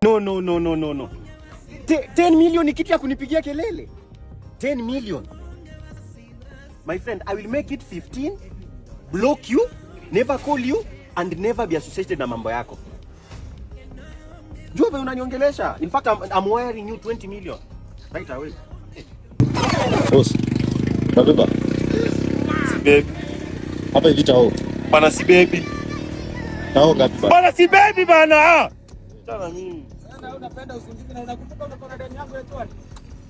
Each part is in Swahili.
No. 10 million ni kitu ya kunipigia kelele. 10 million. My friend, I will make it 15, block you, never call you and never be associated na mambo yako. Jua unaniongelesha. In fact, I'm wiring you 20 million right away. Boss. Baba. Si baby. Hapa hivi tao. Bana si baby. Tao gapi bana? Bana si baby bana. Tana mimi. Sana unapenda usingizi na unakumbuka uko na deni yangu ya chwani.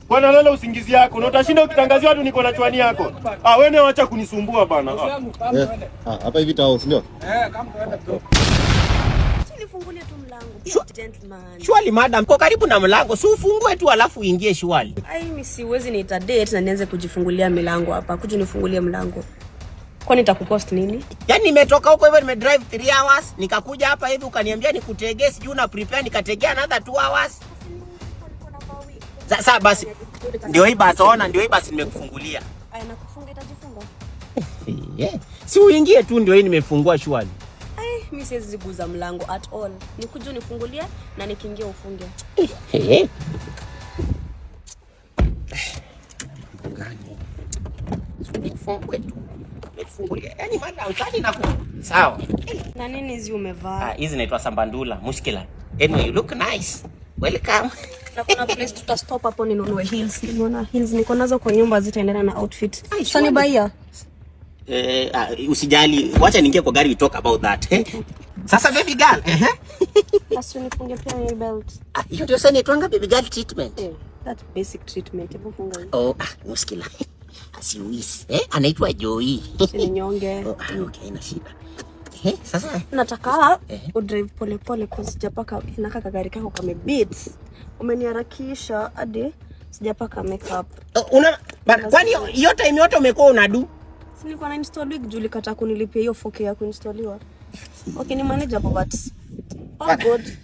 Bwana lala usingizi yako. Na utashinda ukitangazia watu niko na chwani yako. Wewe acha kunisumbua bana. Hapa hivi tao, ndio? Kama kaenda tu. Nifungulie tu mlango. Gentleman. Shwali madam, kwa karibu na mlango. Si ufungue tu alafu uingie shwali. Mimi siwezi niita date na nianze kujifungulia milango hapa. Kuja nifungulie mlango. Kwani nitakupost nini? Yaani nimetoka huko hivyo nimedrive 3 hours, nikakuja hapa hivi ukaniambia nikutegee, sijui una prepare nikategea another 2 hours. Sasa basi ndio hii basi ona, ndio hii basi nimekufungulia. Nakufunga itajifunga. Si uingie tu, ndio hii nimefungua shwali. Mimi siwezi guza mlango at all. Nikuje nifungulie na nikiingia ufunge. Nifungulie. Yaani madam utani na sawa. Na nini hizi umevaa? Hizi inaitwa sambandula, muskila. Anyway, you look nice. Welcome. Na kuna place tutastop hapo ninunue heels. Nimeona heels niko nazo kwa nyumba zitaendana na outfit. Sasa baia. Usijali, wacha niingie kwa gari we talk about that. Sasa baby girl, Basi nifunge pia my belt. Hiyo ndio sasa inaitwa baby girl treatment. That basic treatment. Hebu funga. Muskila. Asiwisi. Anaitwa Joey. Sinyonge. Okay, ina shida. Sasa nataka udrive pole pole kwa sijapaka inaka gari kako kama beats. Umeniharakisha hadi sijapaka makeup. Kwani hiyo time yote umekuwa unadu? Si nilikuwa na install wig Julie kata kunilipia hiyo 4K ya kuinstaliwa. Okay, ni manageable but good.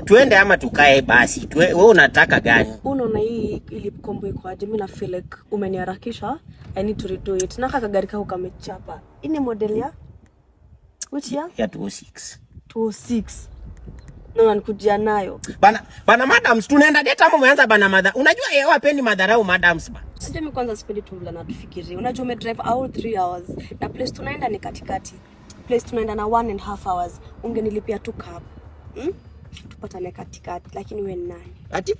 Tuende ama tukae basi. Wewe unataka gani? Unaona hii ili combo iko aje? Mimi na feel like umeniharakisha. I need to redo it. Naka gari kako kamechapa. Ini model ya which year? Ya 206. 206. No, nikujia nayo. Bana madams tunaenda date ama umeanza bana madha. Unajua yeye wapendi madharau madams bana. Sije mimi kwanza sipendi tu vile natufikiria. Unajua ume drive all 3 hours. Na place tunaenda ni katikati. Place tunaenda na 1.5 hours. Ungenilipia tu cab. Tupatane katikati lakini wewe ni nani? Ati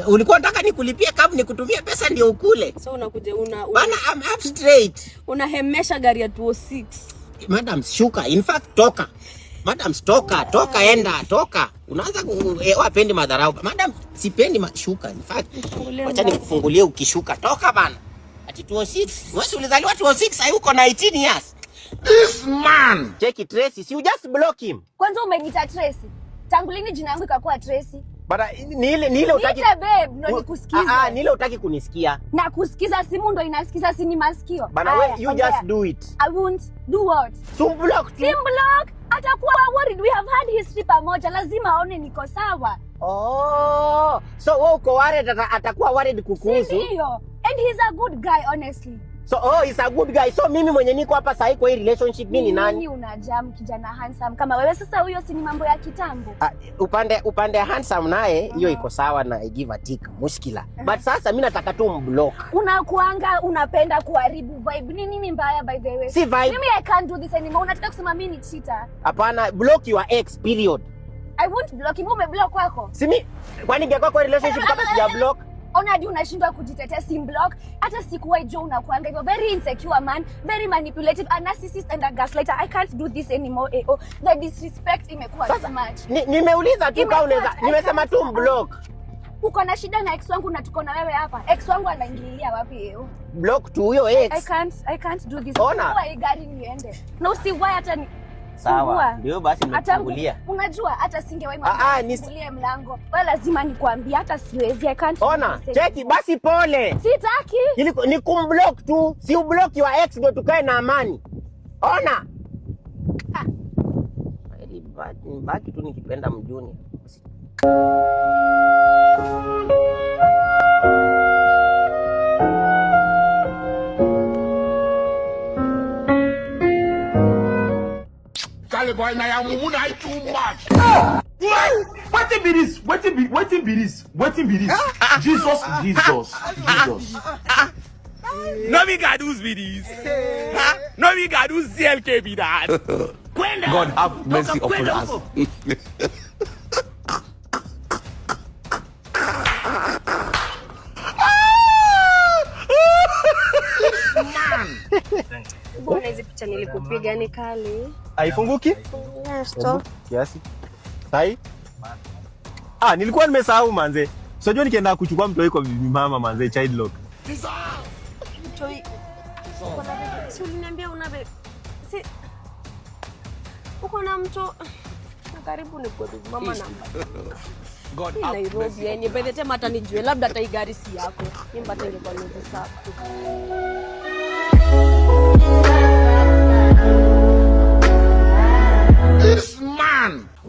ulikuwa unataka nikulipie cab nikutumie pesa ndio ukule. So unakuja bana I'm up straight. Unahemesha gari ya 206. Madam shuka, in fact toka. Madam toka enda. Unaanza wapendi madharau. Madam sipendi shuka. In fact acha nikufungulie ukishuka. Toka bana. Ati 206. Wewe ulizaliwa 206 hayuko 19 years. This man. Take it Tracy, you just block him. Kwanza umejiita Tracy. Tangu lini jina yangu ikakuwa Tracy? Bana ni ile utaki. Niite babe, ndo nikusikiza. Ni ile utaki kunisikia. Na kusikiza simu ndo inasikiza sini masikio. Bana wewe you just do it. I won't do what? Sim block. Atakuwa worried, we have had history pamoja, lazima aone niko sawa. So wewe uko worried atakuwa worried kukuhusu. Ndio. And he's a good guy honestly. So he's a good guy. So mimi mwenye niko hapa sasa kwa hii relationship mimi ni nani? Mimi unajam kijana handsome kama wewe, sasa huyo si ni mambo ya kitambo. Upande handsome naye hiyo iko sawa na I give a tick muskila. But sasa mimi nataka tu mblock. Unakuanga unapenda kuharibu vibe. Nini mbaya by the way? Si vibe. Mimi I can't do this anymore. Unataka kusema mimi ni cheater? Hapana, block your ex period. I won't block him. Umeblock kwako? Simi kwani ingekuwa kwa relationship kama sija block? Ona hadi unashindwa kujitetea, sim block. Hata sikuwa jo unakuanga hivyo, very insecure man, very manipulative, a narcissist and a gaslighter. I can't do this anymore. The disrespect imekuwa too much. Nimeuliza tu kama unaweza, nimesema tu mblock. Uko na shida na ex wangu na tuko na wewe hapa. Ex wangu anaingililia wapi Block tu huyo ex. I can't do this. Ona. Kwa gari niende. Na usiwahi hata ni sawa. Ndio basi nimekufungulia. Unajua hata singewahi nifungulie mlango. Wewe lazima nikwambie, hata siwezi. I can't. Ona, cheki basi pole. Sitaki. Ni kumblock tu. Si ublock your ex ndio tukae na amani. Ona. Baki tu nikipenda mjuni. Boy, now I'm too much. Wetin be this? Jesus. No be Gadu's be this. Huh? No be Gadu's CLK be that. God have mercy upon us. Bwana hizi picha nilikupiga ni kali. Haifunguki? Yes, to. Kiasi. Sai? Nilikuwa nimesahau manze. Unajua nikienda kuchukua mtoi kwa bibi mama manze child lock. Mtoi. Si uliniambia unabe. Si uko na mto karibu ni kwa bibi mama namba. God Nairobi yani by the time hata nijue labda hata gari si yako. Nyumba tenge kwa nusu saa.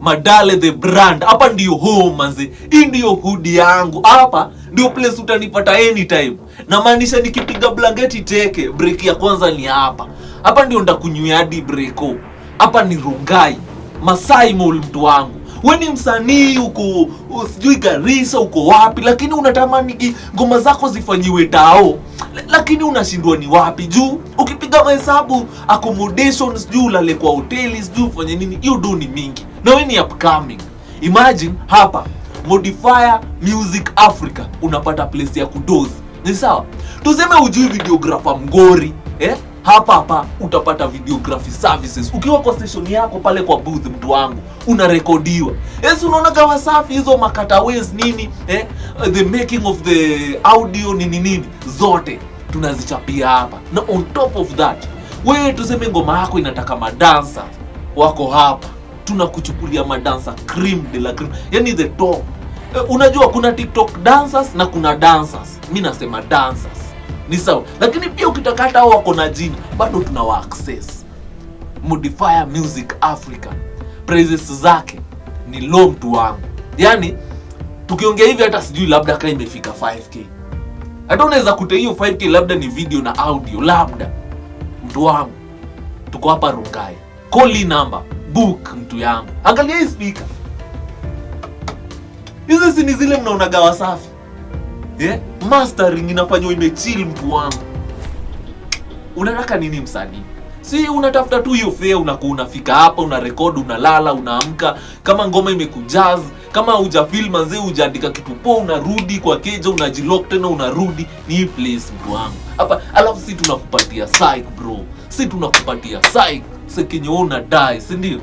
Madale the brand. Hapa ndio home manze. Hii ndio hood yangu. Hapa ndio place utanipata anytime. Na maanisha nikipiga blanketi teke, break ya kwanza ni hapa. Hapa ndio ndakunywea hadi breako. Hapa ni Rongai. Masai Mall mtu wangu. Wewe ni msanii uko sijui Garissa uko wapi, lakini unatamani ngoma zako zifanyiwe tao. Lakini unashindwa ni wapi juu ukipiga mahesabu accommodations juu lale kwa hoteli juu ufanye nini, hiyo do ni mingi. Na wewe ni upcoming. Imagine hapa Modifier Music Africa unapata place ya kudozi. Ni sawa? Tuseme ujui videographer mgori, hapa utapata videography services. Ukiwa kwa station yako pale kwa booth mtu wangu, unarekodiwa. Unaona gawa safi hizo makataways nini, the making of the audio nini zote tunazichapia hapa. Na on top of that, wewe tuseme ngoma yako inataka madansa wako hapa, tunakuchukulia madansa cream de la cream, yani the top. Unajua kuna TikTok dancers na kuna dancers. Mimi nasema dancers. Ni sawa. Lakini pia ukitakata hao wako na jina, bado tunawa access. Modifier Music Africa. Prices zake ni low mtu wangu. Yani tukiongea hivi hata sijui labda kama imefika 5k. Hata unaweza kuta hiyo 5k labda ni video na audio labda. Mtu wangu. Tuko hapa Rongai. Call number, book mtu yangu. Angalia hii speaker. Hizi si ni zile mnaonaga Wasafi. Mastering inafanywa imechill mtu wangu. Unataka nini msanii? Si unatafuta tu hiyo fare, unafika hapa, unarekodi, unalala, unaamka, kama ngoma imekujaz, kama hujafeel manze hujaandika kitu poa, unarudi kwa keja, unajilock tena unarudi. Ni hii place mtu wangu. Hapa alafu si tunakupatia psych bro. Si tunakupatia psych. Sekenye unadai, si ndio?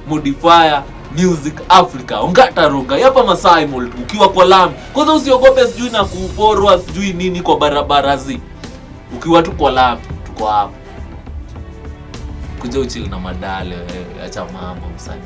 Modifier Music Africa. Ongata Rongai hapa Masai Mall ukiwa kwa lami. Kwanza usiogope sijui na kuporwa sijui nini kwa barabara zi. Ukiwa tu kwa lami, tuko hapa. Kuja uchili na Madale wewe, acha mambo msanii.